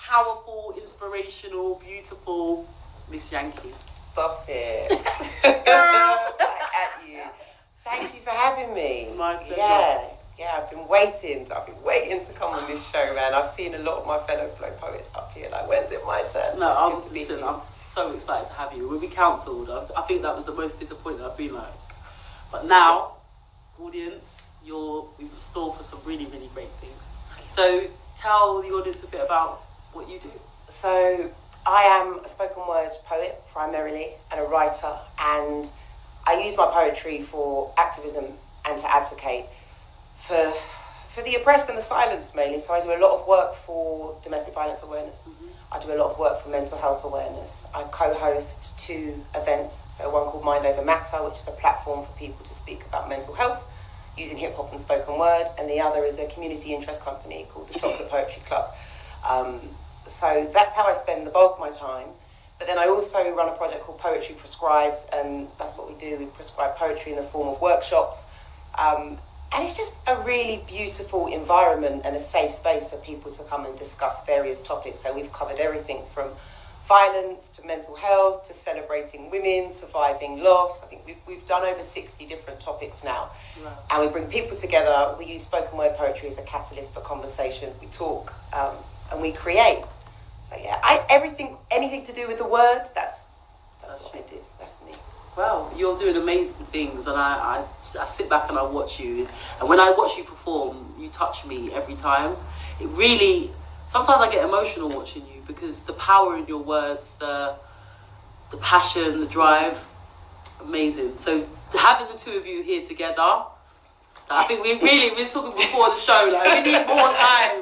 powerful, inspirational, beautiful Miss Yankey. Stop it. Back at you. Thank you for having me. My pleasure. Yeah, I've been waiting to come on this show, man. I've seen a lot of my fellow flow poets up here, like, when's it my turn? No, I'm so excited to have you. When we cancelled, I think that was the most disappointing I've been like. But now, audience, you're in store for some really, really great things. So tell the audience a bit about what you do. So I am a spoken word poet primarily and a writer, and I use my poetry for activism and to advocate for the oppressed and the silenced mainly. So I do a lot of work for domestic violence awareness. I do a lot of work for mental health awareness. I co-host 2 events, so one called Mind Over Matter, which is a platform for people to speak about mental health using hip hop and spoken word, and the other is a community interest company called the Chocolate Poetry Club. So that's how I spend the bulk of my time. But then I also run a project called Poetry Prescribed, and that's what we do. We prescribe poetry in the form of workshops. And it's just a really beautiful environment and a safe space for people to come and discuss various topics. So we've covered everything from violence to mental health to celebrating women, surviving loss. I think we've done over 60 different topics now. Wow. And we bring people together. We use spoken word poetry as a catalyst for conversation. We talk and we create. So yeah, anything to do with the word, that's what I do. That's me. Well, you're doing amazing things, and I sit back and I watch you. And when I watch you perform, you touch me every time. It really, sometimes I get emotional watching you because the power in your words, the passion, the drive, amazing. So having the 2 of you here together, I think we were talking before the show, like we need more time.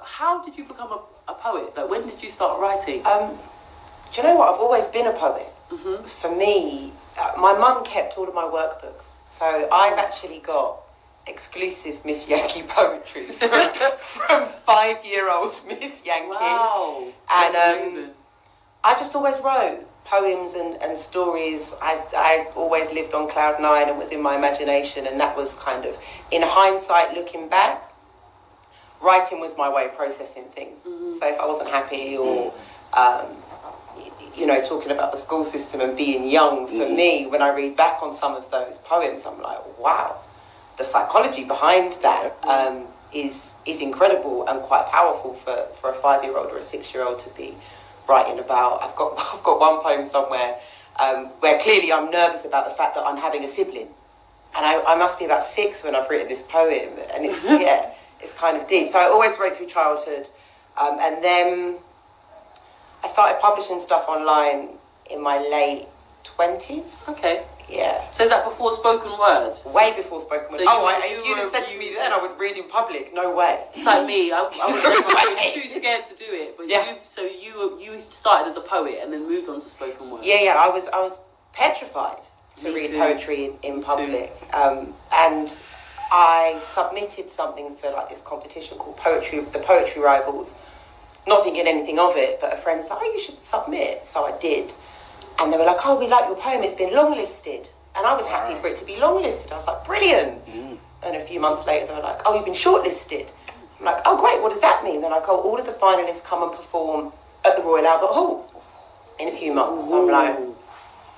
How did you become a poet? Like, when did you start writing? Do you know what? I've always been a poet. For me, my mum kept all of my workbooks, so I've actually got exclusive Miss Yankey poetry from 5-year-old Miss Yankey. Wow, and I just always wrote poems and stories. I always lived on cloud 9 and was in my imagination, and that was kind of, in hindsight, looking back, writing was my way of processing things. So if I wasn't happy or you know, talking about the school system and being young, for me, when I read back on some of those poems, I'm like, wow, the psychology behind that is incredible and quite powerful for a 5-year-old or a 6-year-old to be writing about. I've got one poem somewhere where clearly I'm nervous about the fact that I'm having a sibling, and I must be about 6 when I've written this poem, and it's it's kind of deep. So I always wrote through childhood, and then I started publishing stuff online in my late 20s. Okay. Yeah. So is that before spoken words? Way before spoken words. So if you'd have said to me then I would read in public, no way. It's like me. I was too scared to do it. But yeah. You started as a poet and then moved on to spoken word. Yeah. I was petrified to read poetry in public. And I submitted something for like this competition called the Poetry Rivals. Not thinking anything of it, but a friend was like, oh, you should submit. So I did. And they were like, oh, we like your poem, it's been longlisted. And I was happy for it to be longlisted. I was like, brilliant. And a few months later, they were like, oh, you've been shortlisted. I'm like, oh, great, what does that mean? They're like, oh, all of the finalists come and perform at the Royal Albert Hall in a few months. So I'm like,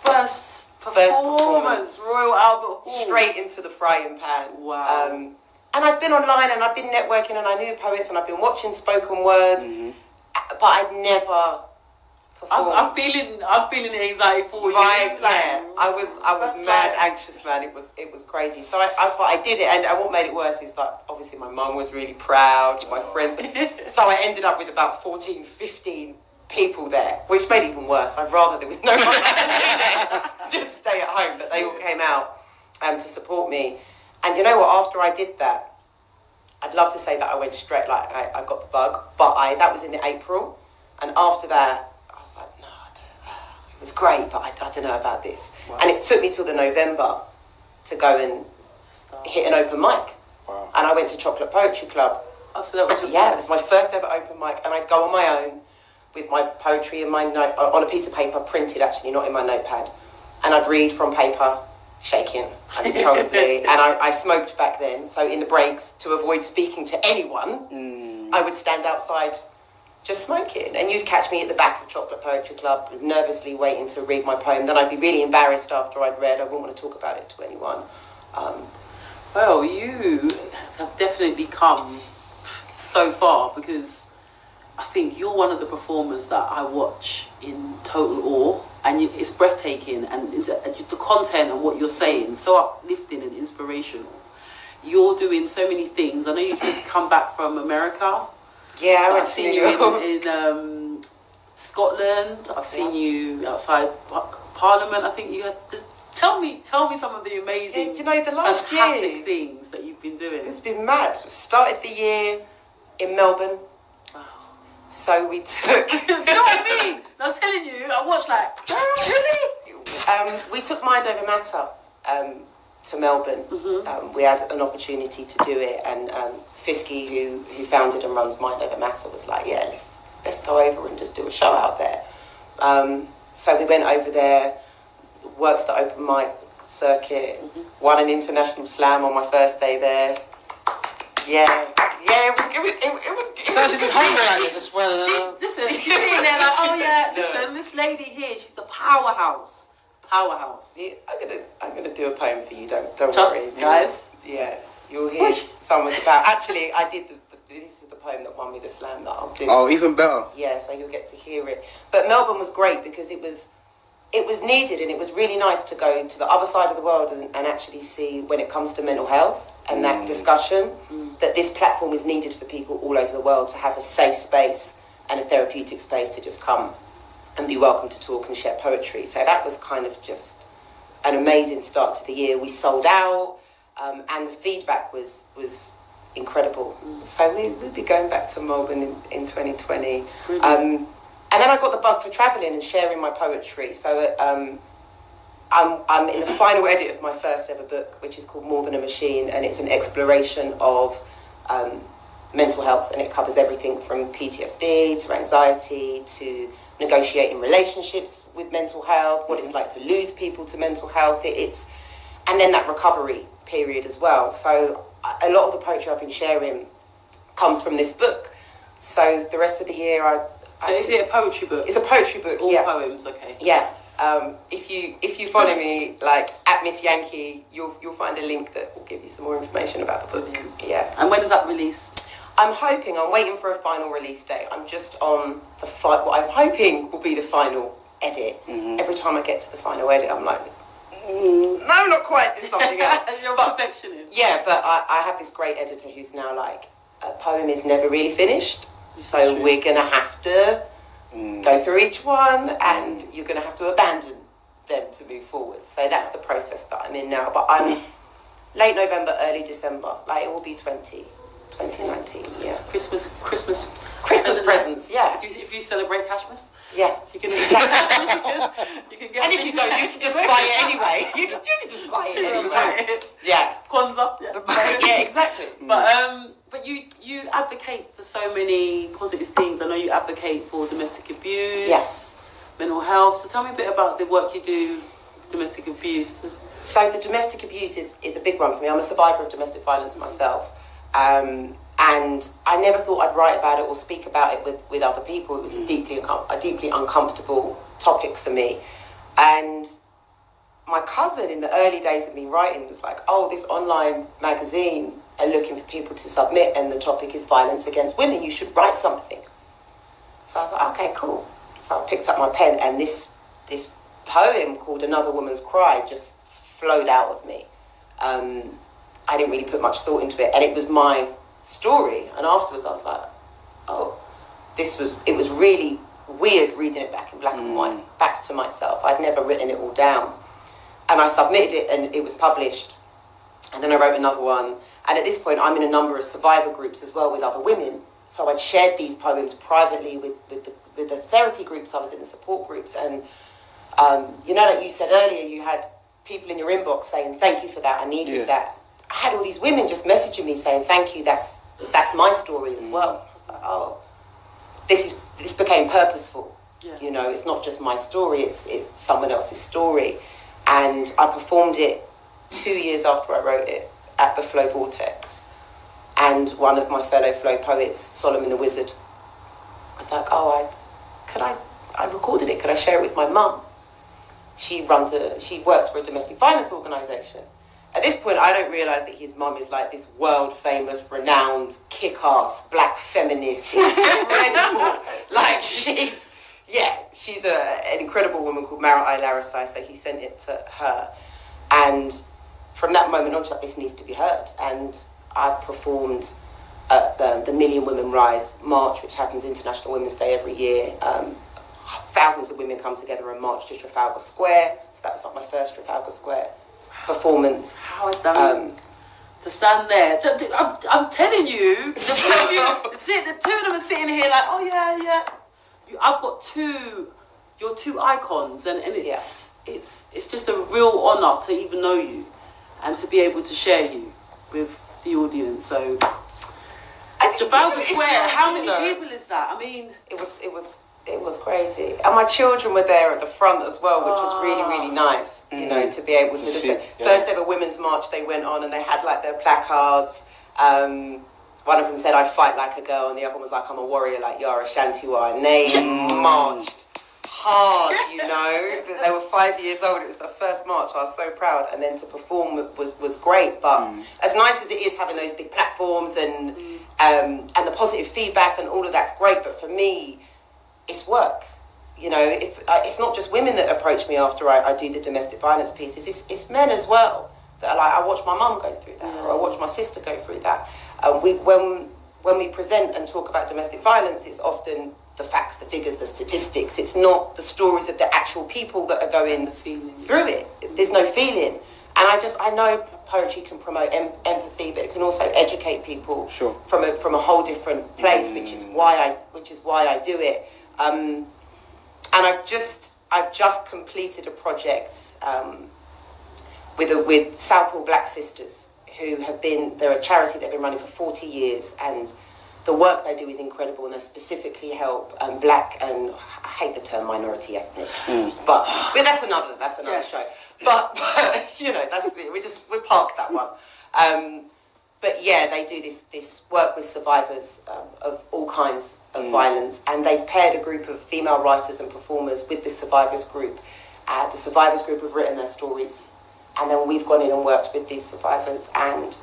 first performance, Royal Albert Hall. Straight into the frying pan. Wow. And I'd been online and I'd been networking and I knew poets and I'd been watching spoken word, but I'd never performed. I'm feeling the anxiety for you. Right, yeah. I was mad anxious, man. It was crazy. So I did it, and what made it worse is that obviously my mum was really proud, my friends. So I ended up with about 14, 15 people there, which made it even worse. I'd rather there was no one there, just stay at home, but they all came out to support me. And you know what, after I did that, I'd love to say that I went straight, like I got the bug, but that was in April. And after that, I was like, no, it was great, but I don't know about this. Wow. And it took me till the November to go and hit an open mic. Wow. And I went to Chocolate Poetry Club. Oh, so that was your it was my first ever open mic, and I'd go on my own with my poetry in my note, on a piece of paper, printed actually, not in my notepad. And I'd read from paper, shaking uncontrollably, and I smoked back then, so in the breaks, to avoid speaking to anyone, I would stand outside just smoking. And you'd catch me at the back of Chocolate Poetry Club, nervously waiting to read my poem. Then I'd be really embarrassed after I'd read. I wouldn't want to talk about it to anyone. Well, you have definitely come so far, because I think you're one of the performers that I watch in total awe, and it's breathtaking, and the content and what you're saying, so uplifting and inspirational. You're doing so many things. I know you've just come back from America. Yeah, I've seen you in Scotland. I've seen you outside Parliament. I think you had. Tell me some of the amazing, the last fantastic things that you've been doing. It's been mad. We started the year in Melbourne. Wow. So we took... Do you know what I mean? I'm telling you, I watched really? We took Mind Over Matter to Melbourne. Mm-hmm. We had an opportunity to do it, and Fisky, who founded and runs Mind Over Matter, was like, yeah, let's go over and just do a show out there. So we went over there, worked the open mic circuit, won an international slam on my first day there. Yeah, it was. So she just humble at it as well. Listen, she's sitting there like, oh yeah, listen, this lady here, she's a powerhouse. Yeah, I'm gonna do a poem for you. Don't worry, guys. Yeah, you'll hear someone's about. Actually, I did this is the poem that won me the slam that I'll do. Oh, even better. Yeah, so you'll get to hear it. But Melbourne was great because it was needed, and it was really nice to go to the other side of the world and actually see, when it comes to mental health and that discussion, that this platform is needed for people all over the world to have a safe space and a therapeutic space to just come and be welcome to talk and share poetry. So that was kind of just an amazing start to the year. We sold out, and the feedback was incredible. So we'll be going back to Melbourne in 2020. And then I got the bug for travelling and sharing my poetry. So I'm in the final edit of my first ever book, which is called More Than a Machine, and it's an exploration of mental health, and it covers everything from PTSD to anxiety to negotiating relationships with mental health, what it's like to lose people to mental health. And then that recovery period as well. So a lot of the poetry I've been sharing comes from this book. So the rest of the year So is it a poetry book? It's a poetry book. It's all yeah. poems, okay. Yeah. If you follow me, like at Miss Yankey, you'll find a link that will give you some more information about the book. Yeah. And when is that released? I'm waiting for a final release date. I'm just on what I'm hoping will be the final edit. Every time I get to the final edit, I'm like, no, not quite. There's something else. You're a perfectionist. Yeah, but I have this great editor who's now like, a poem is never really finished. So we're going to have to go through each one, and you're going to have to abandon them to move forward. So that's the process that I'm in now. But I'm late November, early December. Like, it will be 2019, yeah. Christmas presents, yeah. If you celebrate Cashmas, yeah. you can get. And if you don't, you can just buy it anyway. You can just buy it anyway. Yeah. Kwanzaa. Yeah, exactly. But you advocate for so many positive things. I know you advocate for domestic abuse, mental health. So tell me a bit about the work you do with domestic abuse. So the domestic abuse is a big one for me. I'm a survivor of domestic violence myself. And I never thought I'd write about it or speak about it with other people. It was a deeply uncomfortable topic for me. And my cousin, in the early days of me writing, was like, oh, this online magazine are looking for people to submit, and the topic is violence against women. You should write something. So I was like, okay, cool. So I picked up my pen, and this poem called Another Woman's Cry just flowed out of me. I didn't really put much thought into it, and it was my story. And afterwards I was like, oh, it was really weird reading it back in black and white, back to myself. I'd never written it all down. And I submitted it, and it was published. And then I wrote another one. And at this point, I'm in a number of survivor groups as well with other women. So I'd shared these poems privately with the therapy groups I was in, the support groups. And, like you said earlier, you had people in your inbox saying, thank you for that, I needed that. I had all these women just messaging me saying, thank you, that's my story as well. I was like, oh, this became purposeful. Yeah. It's not just my story, it's someone else's story. And I performed it 2 years after I wrote it at the Flow Vortex. And one of my fellow Flow poets, Solomon the Wizard, I was like, oh, I recorded it. Could I share it with my mum? She works for a domestic violence organisation. At this point, I don't realise that his mum is like this world-famous, renowned, kick-ass, black feminist. Incredible. Like, she's an incredible woman called Mara Larisai, so he sent it to her. And from that moment on, she's like, this needs to be heard. And I've performed at the Million Women Rise March, which happens International Women's Day every year. Thousands of women come together and march to Trafalgar Square. So that was like my first Trafalgar Square performance. How to stand there. I'm telling you, the two of them are sitting here like, oh yeah. I've got your two icons, and it's just a real honour to even know you and to be able to share you with the audience. So Trafalgar Square, how many people is that? I mean, it was crazy, and my children were there at the front as well, which was really, really nice. You know, to be able to listen. First ever women's march, they went on and they had like their placards. One of them said, "I fight like a girl," and the other one was like, "I'm a warrior like Yara Shantiwa." And they marched hard, you know. They were 5 years old. It was the first march. I was so proud, and then to perform was great. But as nice as it is having those big platforms and the positive feedback and all of that's great, but for me, it's work. You know, it's not just women that approach me after I do the domestic violence pieces. It's men as well that are like, I watched my mum go through that, or I watched my sister go through that. When we present and talk about domestic violence, it's often the facts, the figures, the statistics. It's not the stories of the actual people that are going through it. There's no feeling. And I know poetry can promote empathy, but it can also educate people from a whole different place, which is why I do it. And I've just completed a project with Southall Black Sisters, who they're a charity that have been running for 40 years, and the work they do is incredible, and they specifically help black and, I hate the term minority ethnic, but that's another show. But you know, we park that one. But yeah, they do this work with survivors of all kinds of violence, and they've paired a group of female writers and performers with the survivors group. The survivors group have written their stories, and then we've gone in and worked with these survivors and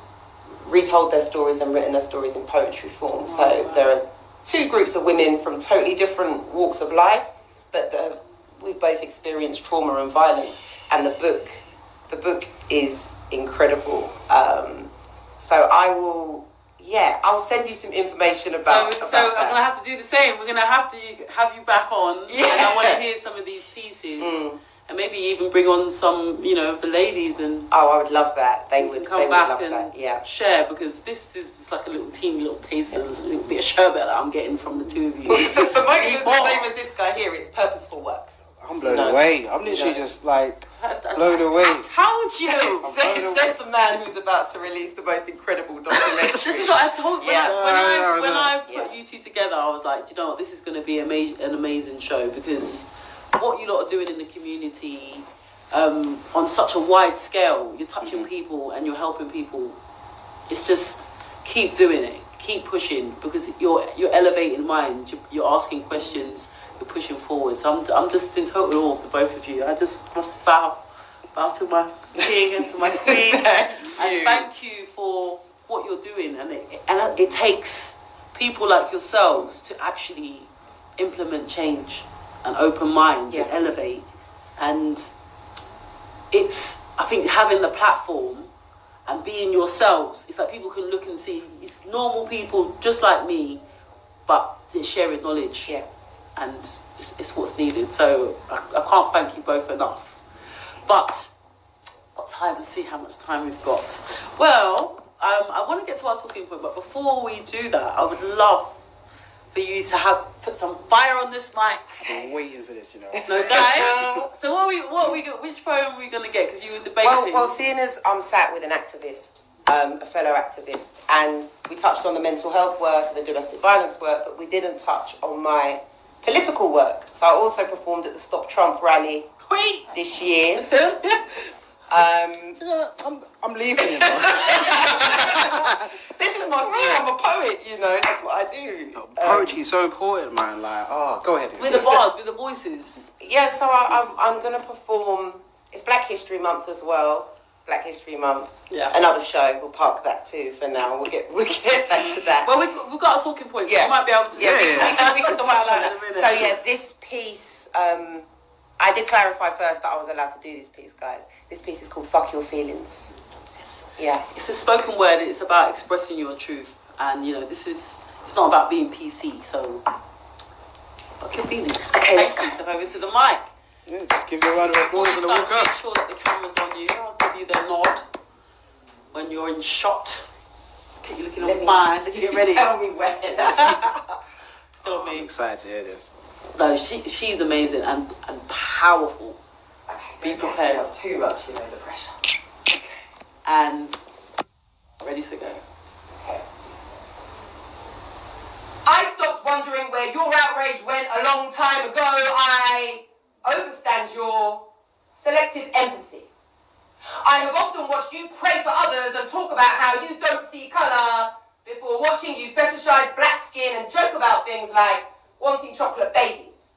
retold their stories and written their stories in poetry form. So there are two groups of women from totally different walks of life, but we've both experienced trauma and violence, and the book is incredible. So I'll send you some information about So that. I'm going to have to do the same. We're going to have you back on, and I want to hear some of these pieces. And maybe even bring on some, of the ladies, and I would love that. They would come back love and that. Yeah. share, because this is like a teeny little taste, a little bit of sherbet that I'm getting from the two of you. The motive is the same as this guy here. It's purposeful work. I'm blown away. I'm literally just like blown away. How would you? It says the man who's about to release the most incredible documentary. This is what I told when I put you two together. I was like, you know what, this is going to be an amazing show, because what you lot are doing in the community on such a wide scale, you're touching people and you're helping people. It's just keep doing it, keep pushing, because you're elevating minds, you're asking questions, you're pushing forward. So I'm just in total awe of the both of you. I just must bow to my king and to my queen, and thank you for what you're doing. And it takes people like yourselves to actually implement change and open minds and elevate. And I think having the platform and being yourselves, it's like people can look and see it's normal people just like me, but they're sharing knowledge. Yeah. And it's what's needed. So I can't thank you both enough. But what time? Let's see how much time we've got. Well, I want to get to our talking point, but before we do that, I would love for you to put some fire on this mic. I'm waiting for this, No, guys. So which poem are we gonna get? Because you were debating. Well, seeing as I'm sat with an activist, a fellow activist, and we touched on the mental health work and the domestic violence work, but we didn't touch on my political work. So I also performed at the Stop Trump rally this year. You know, I'm leaving, you know. This is my thing. I'm a poet, you know. That's what I do. Poetry is so important, man. Like, go ahead. With the bars, with the voices. Yeah, so I'm going to perform. It's Black History Month as well. Black History Month. Yeah. Another show. We'll park that too for now. We'll get back to that. Well, we've got a talking point. So Yeah. we might be able to. We can touch on that. in a minute. So yeah, this piece. I did clarify first that I was allowed to do this piece, guys. This piece is called "Fuck Your Feelings." Yeah. It's a spoken word. It's about expressing your truth, and you know, it's not about being PC. So, fuck your feelings. Okay, let's Thank you. Step over to the mic. Yeah, just give you a round of applause and a walk up. Make sure that the camera's on you. I'll give you the nod when you're in shot. Okay, you're looking all fine. Get ready. Tell me when. Still I'm me. excited to hear this. No, she's amazing and powerful. Okay, Be prepared. not too much, you know, the pressure. And ready to go. Okay. I stopped wondering where your outrage went a long time ago. I understand your selective empathy. I have often watched you pray for others and talk about how you don't see colour before watching you fetishize black skin and joke about things like wanting chocolate babies.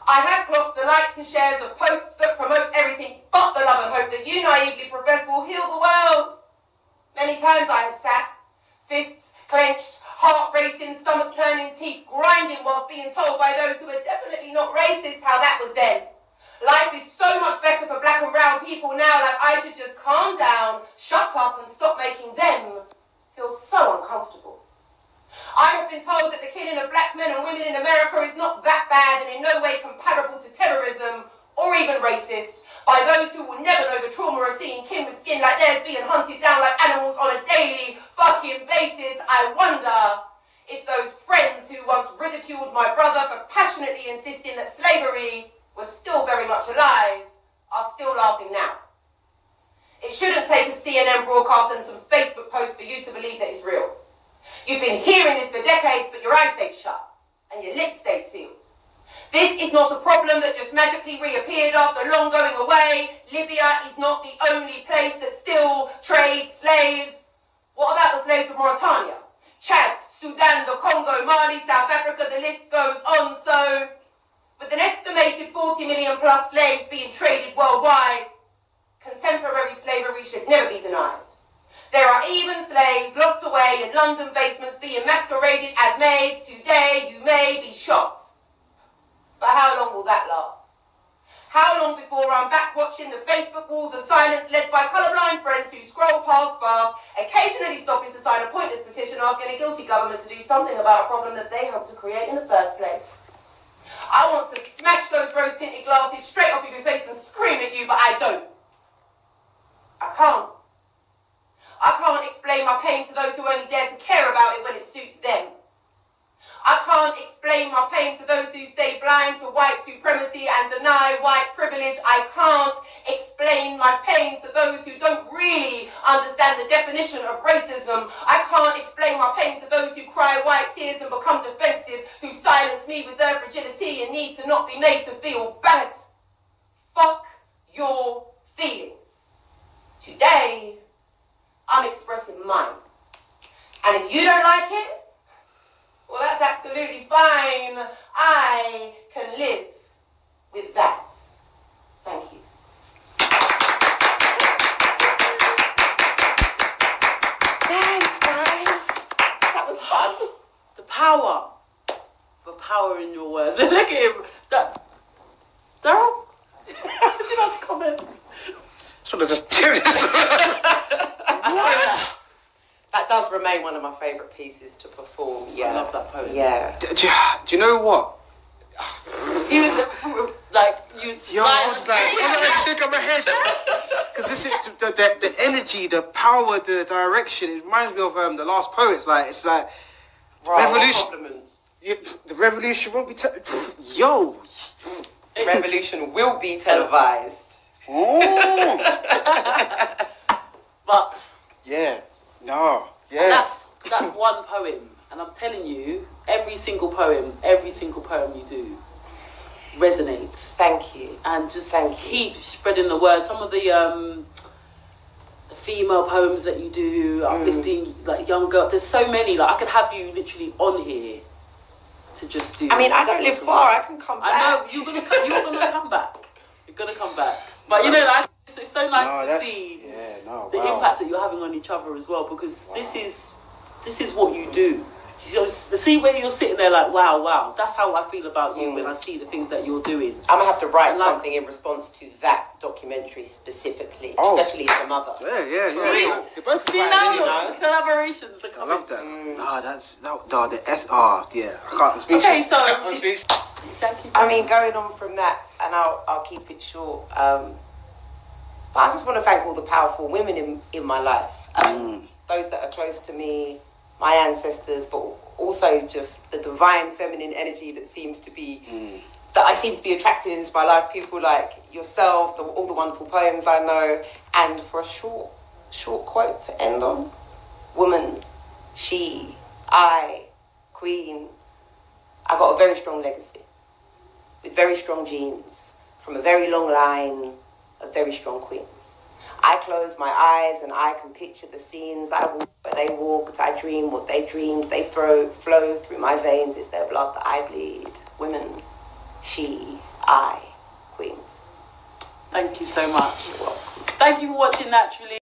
I have clocked the likes and shares of posts that promote everything but the love and hope that you naively profess will heal the world. Many times I have sat, fists clenched, heart racing, stomach turning, teeth grinding whilst being told by those who are definitely not racist how that was then. Life is so much better for black and brown people now, like I should just calm down, shut up and stop making them feel so uncomfortable. I have been told that the killing of black men and women in America is not that bad and in no way comparable to terrorism or even racist by those who will never know the trauma of seeing kin with skin like theirs being hunted down like animals on a daily fucking basis. I wonder if those friends who once ridiculed my brother for passionately insisting that slavery was still very much alive are still laughing now. It shouldn't take a CNN broadcast and some Facebook posts for you to believe that it's real. You've been hearing this for decades, but your eyes stayed shut and your lips stayed sealed. This is not a problem that just magically reappeared after long going away. Libya is not the only place that still trades slaves. What about the slaves of Mauritania? Chad, Sudan, the Congo, Mali, South Africa, the list goes on. So, with an estimated 40 million plus slaves being traded worldwide, contemporary slavery should never be denied. There are even slaves locked away in London basements being masqueraded as maids. Today you may be shot. But how long will that last? How long before I'm back watching the Facebook walls of silence led by colourblind friends who scroll past fast, occasionally stopping to sign a pointless petition asking a guilty government to do something about a problem that they helped to create in the first place? I want to smash those rose-tinted glasses straight off your face and scream at you, but I don't. I can't. I can't explain my pain to those who only dare to care about it when it suits them. I can't explain my pain to those who stay blind to white supremacy and deny white privilege. I can't explain my pain to those who don't really understand the definition of racism. I can't explain my pain to those who cry white tears and become defensive, who silence me with their fragility and need to not be made to feel bad. Fuck your feelings. Today, I'm expressing mine. And if you don't like it, well, that's absolutely fine. I can live with that. Thank you. Thanks, guys. That was fun. The power in your words. Look at him. Daryl? You have to comment. Should have just do this. What? That does remain one of my favourite pieces to perform. Yeah. I love that poem. Yeah. Do you know what? He was like, you. Yo, I was like, I'm gonna shake on my head. Because this is the energy, the power, the direction. It reminds me of The Last Poets. Like, it's like, revolution. Yeah, the revolution won't be. Yo. Revolution will be televised. Oh. But. Yeah. No. Yeah. That's one poem. And I'm telling you, every single poem you do, resonates. Thank you. And just Thank you. keep spreading the word. Some of the female poems that you do, uplifting like young girls. There's so many. Like I could have you literally on here to just do. I mean, I don't live far. I can come back. I know you're gonna come back. You're gonna come back. But you know, like, it's so nice to see the impact that you're having on each other as well. Because this is what you do. You know, see where you're sitting there like, wow. That's how I feel about you when I see the things that you're doing. I'm going to have to write something in response to that documentary specifically, especially as a mother. Yeah. You're both See, now collaborations are coming. I love that. I can't. Okay, so Miss Yankey. I mean, going on from that, and I'll keep it short. But I just want to thank all the powerful women in my life. Those that are close to me, my ancestors, but also just the divine feminine energy that seems to be, that I seem to be attracted into my life. People like yourself, all the wonderful poems I know, and for a short quote to end on, woman, she, I, queen, I got a very strong legacy with very strong genes from a very long line of very strong queens. I close my eyes and I can picture the scenes. I walk where they walked. I dream what they dreamed. They flow through my veins. It's their blood that I bleed. Women, she, I, queens. Thank you so much. You're welcome. Thank you for watching Naturally.